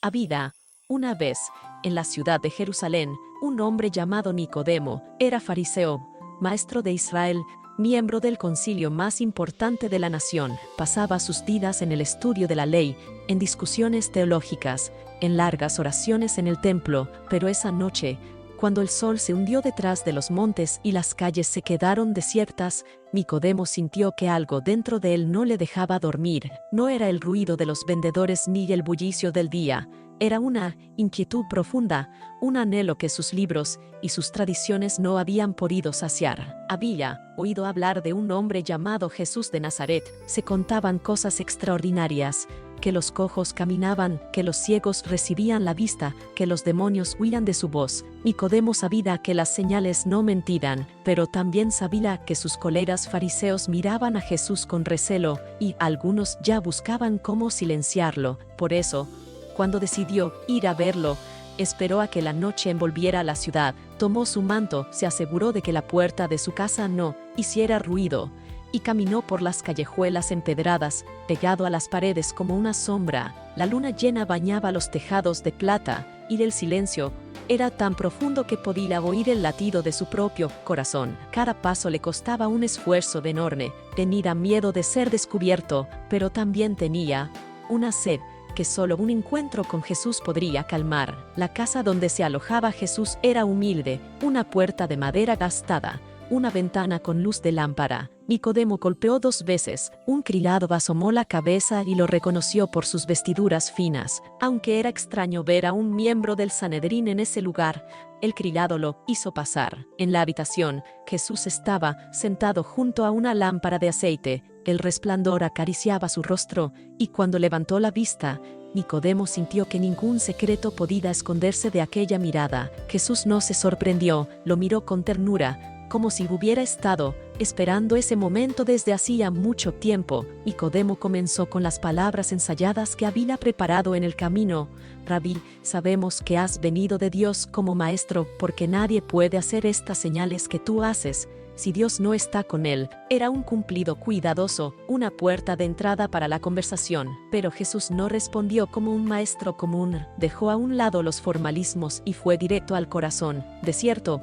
Había, una vez, en la ciudad de Jerusalén, un hombre llamado Nicodemo, era fariseo, maestro de Israel, miembro del concilio más importante de la nación. Pasaba sus días en el estudio de la ley, en discusiones teológicas, en largas oraciones en el templo, pero esa noche, cuando el sol se hundió detrás de los montes y las calles se quedaron desiertas, Nicodemo sintió que algo dentro de él no le dejaba dormir. No era el ruido de los vendedores ni el bullicio del día. Era una inquietud profunda, un anhelo que sus libros y sus tradiciones no habían podido saciar. Había oído hablar de un hombre llamado Jesús de Nazaret. Se contaban cosas extraordinarias, que los cojos caminaban, que los ciegos recibían la vista, que los demonios huían de su voz. Nicodemo sabía que las señales no mentían, pero también sabía que sus colegas fariseos miraban a Jesús con recelo, y algunos ya buscaban cómo silenciarlo. Por eso, cuando decidió ir a verlo, esperó a que la noche envolviera la ciudad, tomó su manto, se aseguró de que la puerta de su casa no hiciera ruido, y caminó por las callejuelas empedradas, pegado a las paredes como una sombra. La luna llena bañaba los tejados de plata, y el silencio era tan profundo que podía oír el latido de su propio corazón. Cada paso le costaba un esfuerzo enorme. Tenía miedo de ser descubierto, pero también tenía una sed que solo un encuentro con Jesús podría calmar. La casa donde se alojaba Jesús era humilde, una puerta de madera gastada, una ventana con luz de lámpara. Nicodemo golpeó 2 veces. Un criado asomó la cabeza y lo reconoció por sus vestiduras finas. Aunque era extraño ver a un miembro del Sanedrín en ese lugar, el criado lo hizo pasar. En la habitación, Jesús estaba sentado junto a una lámpara de aceite. El resplandor acariciaba su rostro, y cuando levantó la vista, Nicodemo sintió que ningún secreto podía esconderse de aquella mirada. Jesús no se sorprendió, lo miró con ternura, como si hubiera estado esperando ese momento desde hacía mucho tiempo. Nicodemo comenzó con las palabras ensayadas que había preparado en el camino. Rabí, sabemos que has venido de Dios como maestro, porque nadie puede hacer estas señales que tú haces si Dios no está con él. Era un cumplido cuidadoso, una puerta de entrada para la conversación. Pero Jesús no respondió como un maestro común, dejó a un lado los formalismos y fue directo al corazón. De cierto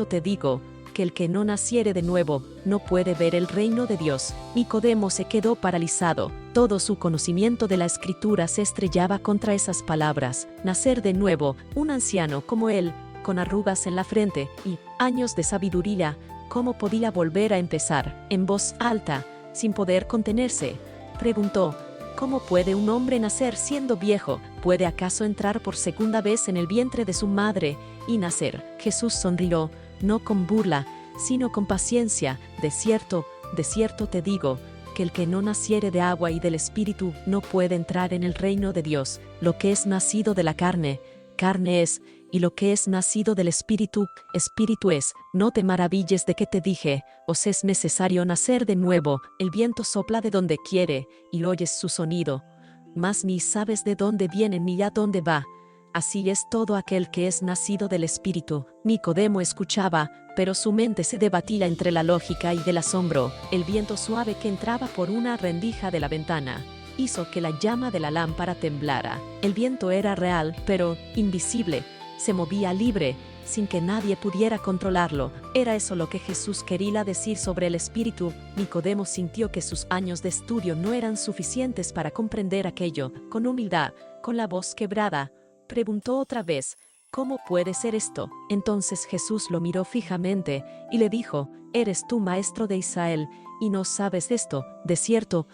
te digo, que el que no naciere de nuevo, no puede ver el reino de Dios. Nicodemo se quedó paralizado. Todo su conocimiento de la Escritura se estrellaba contra esas palabras. Nacer de nuevo, un anciano como él, con arrugas en la frente y años de sabiduría, ¿cómo podía volver a empezar? En voz alta, sin poder contenerse, preguntó: ¿cómo puede un hombre nacer siendo viejo? ¿Puede acaso entrar por segunda vez en el vientre de su madre y nacer? Jesús sonrió, no con burla, sino con paciencia. De cierto te digo, que el que no naciere de agua y del Espíritu no puede entrar en el reino de Dios. Lo que es nacido de la carne, carne es, y lo que es nacido del Espíritu, Espíritu es. No te maravilles de que te dije, os es necesario nacer de nuevo. El viento sopla de donde quiere, y oyes su sonido, mas ni sabes de dónde viene ni a dónde va. Así es todo aquel que es nacido del Espíritu. Nicodemo escuchaba, pero su mente se debatía entre la lógica y el asombro. El viento suave que entraba por una rendija de la ventana hizo que la llama de la lámpara temblara. El viento era real, pero invisible. Se movía libre, sin que nadie pudiera controlarlo. ¿Era eso lo que Jesús quería decir sobre el Espíritu? Nicodemo sintió que sus años de estudio no eran suficientes para comprender aquello. Con humildad, con la voz quebrada, preguntó otra vez: ¿cómo puede ser esto? Entonces Jesús lo miró fijamente y le dijo: ¿eres tú maestro de Israel y no sabes esto? De cierto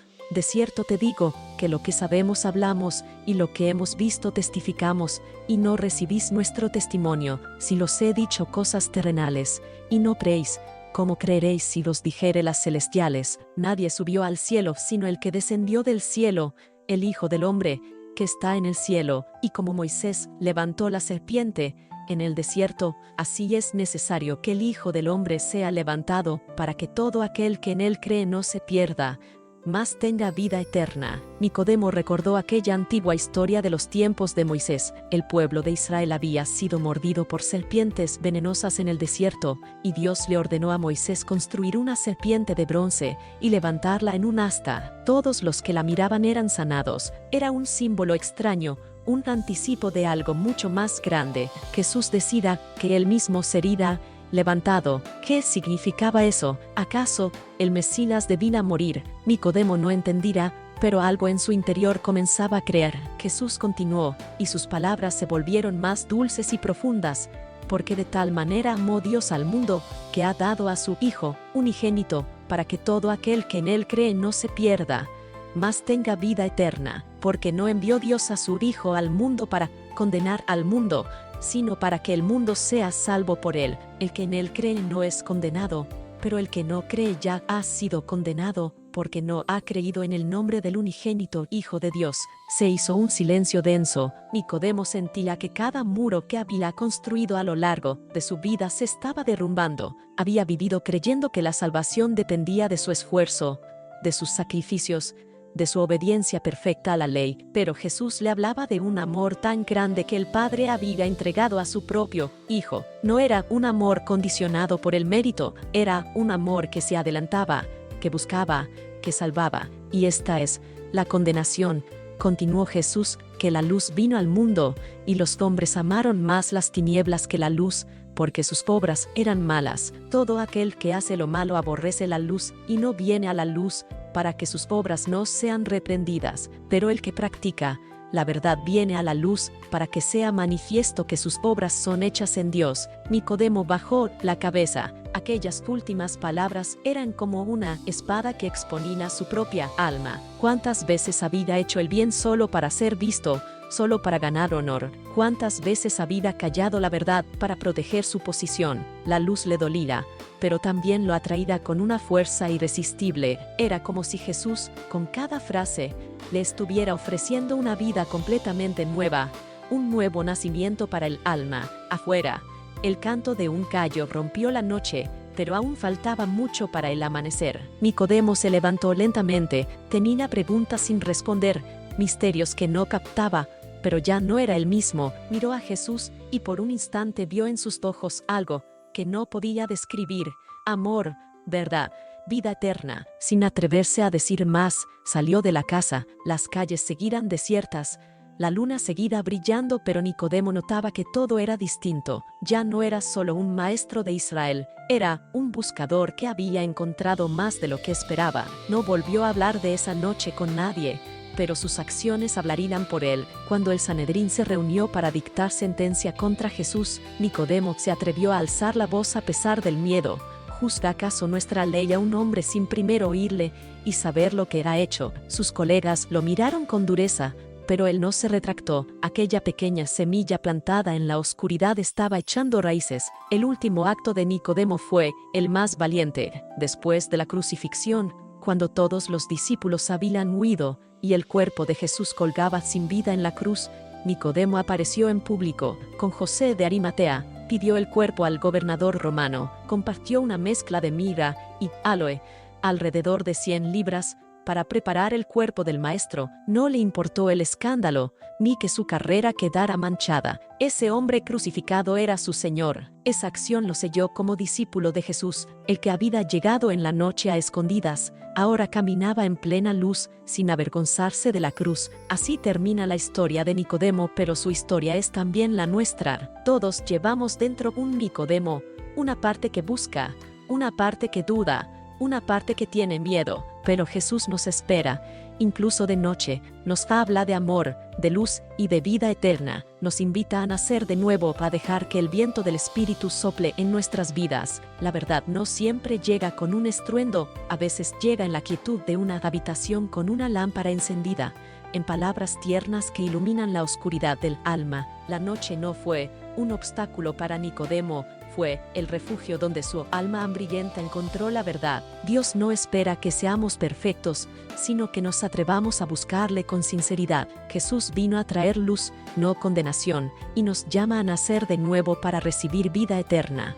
te digo, que lo que sabemos hablamos, y lo que hemos visto testificamos, y no recibís nuestro testimonio. Si los he dicho cosas terrenales, y no creéis, ¿cómo creeréis si los dijere las celestiales? Nadie subió al cielo sino el que descendió del cielo, el Hijo del Hombre, que está en el cielo. Y como Moisés levantó la serpiente en el desierto, así es necesario que el Hijo del Hombre sea levantado, para que todo aquel que en él cree no se pierda, mas tenga vida eterna. Nicodemo recordó aquella antigua historia de los tiempos de Moisés. El pueblo de Israel había sido mordido por serpientes venenosas en el desierto, y Dios le ordenó a Moisés construir una serpiente de bronce y levantarla en un asta. Todos los que la miraban eran sanados. Era un símbolo extraño, un anticipo de algo mucho más grande. Jesús decida que él mismo sería levantado. ¿Qué significaba eso? ¿Acaso el Mesías debía morir? Nicodemo no entendía, pero algo en su interior comenzaba a creer. Jesús continuó, y sus palabras se volvieron más dulces y profundas, porque de tal manera amó Dios al mundo, que ha dado a su Hijo unigénito, para que todo aquel que en él cree no se pierda, mas tenga vida eterna, porque no envió Dios a su Hijo al mundo para condenar al mundo, sino para que el mundo sea salvo por él. El que en él cree no es condenado, pero el que no cree ya ha sido condenado, porque no ha creído en el nombre del unigénito Hijo de Dios. Se hizo un silencio denso. Nicodemo sentía que cada muro que había construido a lo largo de su vida se estaba derrumbando. Había vivido creyendo que la salvación dependía de su esfuerzo, de sus sacrificios, de su obediencia perfecta a la ley, pero Jesús le hablaba de un amor tan grande que el Padre había entregado a su propio Hijo. No era un amor condicionado por el mérito, era un amor que se adelantaba, que buscaba, que salvaba. Y esta es la condenación, continuó Jesús, que la luz vino al mundo, y los hombres amaron más las tinieblas que la luz, porque sus obras eran malas. Todo aquel que hace lo malo aborrece la luz, y no viene a la luz, para que sus obras no sean reprendidas. Pero el que practica la verdad viene a la luz, para que sea manifiesto que sus obras son hechas en Dios. Nicodemo bajó la cabeza. Aquellas últimas palabras eran como una espada que exponía su propia alma. ¿Cuántas veces había hecho el bien solo para ser visto, solo para ganar honor? ¿Cuántas veces había callado la verdad para proteger su posición? La luz le dolía, pero también lo atraía con una fuerza irresistible. Era como si Jesús, con cada frase, le estuviera ofreciendo una vida completamente nueva, un nuevo nacimiento para el alma. Afuera, el canto de un gallo rompió la noche, pero aún faltaba mucho para el amanecer. Nicodemo se levantó lentamente, tenía preguntas sin responder, misterios que no captaba, pero ya no era el mismo. Miró a Jesús y por un instante vio en sus ojos algo que no podía describir: amor, verdad, vida eterna. Sin atreverse a decir más, salió de la casa. Las calles seguían desiertas, la luna seguía brillando, pero Nicodemo notaba que todo era distinto. Ya no era solo un maestro de Israel, era un buscador que había encontrado más de lo que esperaba. No volvió a hablar de esa noche con nadie, pero sus acciones hablarían por él. Cuando el Sanedrín se reunió para dictar sentencia contra Jesús, Nicodemo se atrevió a alzar la voz a pesar del miedo. ¿Juzga acaso nuestra ley a un hombre sin primero oírle y saber lo que era hecho? Sus colegas lo miraron con dureza, pero él no se retractó. Aquella pequeña semilla plantada en la oscuridad estaba echando raíces. El último acto de Nicodemo fue el más valiente. Después de la crucifixión, cuando todos los discípulos habían huido y el cuerpo de Jesús colgaba sin vida en la cruz, Nicodemo apareció en público con José de Arimatea. Pidió el cuerpo al gobernador romano, compartió una mezcla de mirra y aloe, alrededor de 100 libras, para preparar el cuerpo del maestro. No le importó el escándalo, ni que su carrera quedara manchada. Ese hombre crucificado era su Señor. Esa acción lo selló como discípulo de Jesús. El que había llegado en la noche a escondidas, ahora caminaba en plena luz, sin avergonzarse de la cruz. Así termina la historia de Nicodemo, pero su historia es también la nuestra. Todos llevamos dentro un Nicodemo, una parte que busca, una parte que duda, una parte que tiene miedo, pero Jesús nos espera, incluso de noche. Nos habla de amor, de luz y de vida eterna. Nos invita a nacer de nuevo para dejar que el viento del Espíritu sople en nuestras vidas. La verdad no siempre llega con un estruendo, a veces llega en la quietud de una habitación con una lámpara encendida, en palabras tiernas que iluminan la oscuridad del alma. La noche no fue un obstáculo para Nicodemo, fue el refugio donde su alma hambrienta encontró la verdad. Dios no espera que seamos perfectos, sino que nos atrevamos a buscarle con sinceridad. Jesús vino a traer luz, no condenación, y nos llama a nacer de nuevo para recibir vida eterna.